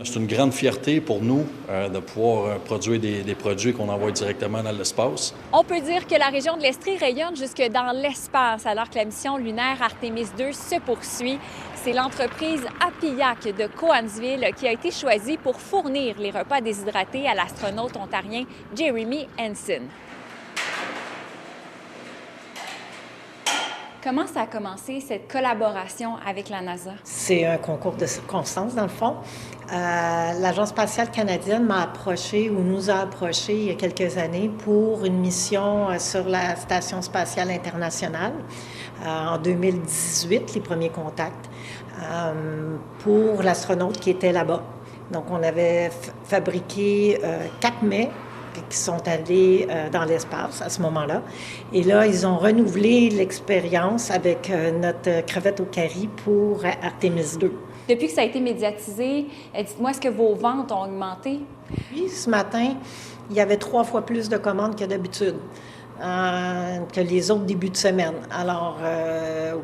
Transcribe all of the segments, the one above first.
C'est une grande fierté pour nous de pouvoir produire des produits qu'on envoie directement dans l'espace. On peut dire que la région de l'Estrie rayonne jusque dans l'espace alors que la mission lunaire Artemis II se poursuit. C'est l'entreprise Apillac de Cowansville qui a été choisie pour fournir les repas déshydratés à l'astronaute ontarien Jeremy Hansen. Comment ça a commencé, cette collaboration avec la NASA? C'est un concours de circonstances, dans le fond. L'Agence spatiale canadienne m'a approché ou nous a approché il y a quelques années pour une mission sur la Station spatiale internationale. En 2018, les premiers contacts, pour l'astronaute qui était là-bas. Donc, on avait fabriqué 4 mets qui sont allés dans l'espace à ce moment-là. Et là, ils ont renouvelé l'expérience avec notre crevette au curry pour Artemis II. Depuis que ça a été médiatisé, dites-moi, est-ce que vos ventes ont augmenté? Puis, ce matin, il y avait 3 fois plus de commandes que d'habitude, que les autres débuts de semaine. Alors,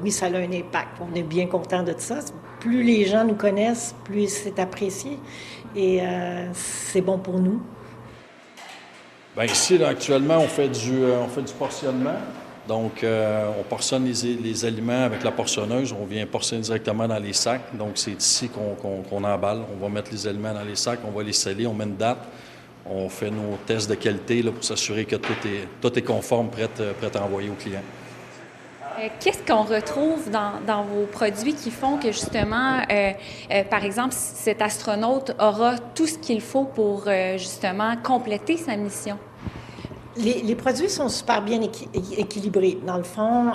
oui, ça a un impact. On est bien content de ça. Plus les gens nous connaissent, plus c'est apprécié. Et c'est bon pour nous. Bien, ici, là, actuellement, on fait du portionnement. Donc, on portionne les aliments avec la portionneuse. On vient portionner directement dans les sacs. Donc, c'est ici qu'on emballe. On va mettre les aliments dans les sacs, on va les sceller, on met une date. On fait nos tests de qualité là, pour s'assurer que tout est conforme, prêt à envoyer au client. Qu'est-ce qu'on retrouve dans vos produits qui font que, justement, par exemple, cet astronaute aura tout ce qu'il faut pour, justement, compléter sa mission? Les produits sont super bien équilibrés. Dans le fond,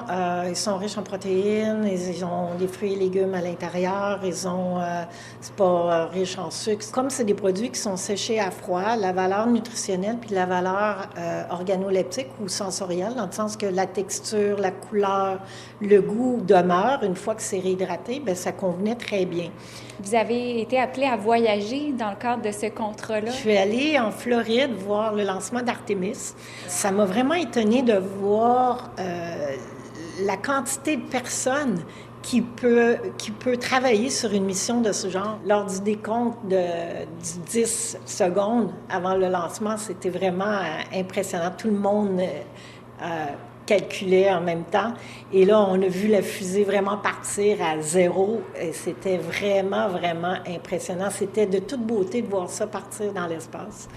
ils sont riches en protéines, ils ont des fruits et légumes à l'intérieur, c'est pas riche en sucre. Comme c'est des produits qui sont séchés à froid, la valeur nutritionnelle puis la valeur organoleptique ou sensorielle, dans le sens que la texture, la couleur, le goût demeurent une fois que c'est réhydraté, bien, ça convenait très bien. Vous avez été appelé à voyager dans le cadre de ce contrat-là? Je suis allée en Floride voir le lancement d'Artemis. Ça m'a vraiment étonnée de voir la quantité de personnes qui peut travailler sur une mission de ce genre. Lors du décompte du 10 secondes avant le lancement, c'était vraiment impressionnant. Tout le monde calculait en même temps. Et là, on a vu la fusée vraiment partir à zéro. Et c'était vraiment, vraiment impressionnant. C'était de toute beauté de voir ça partir dans l'espace.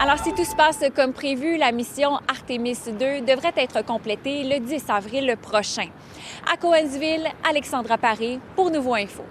Alors, si tout se passe comme prévu, la mission Artemis II devrait être complétée le 10 avril prochain. À Cowansville, Alexandra Paré pour Nouveau Info.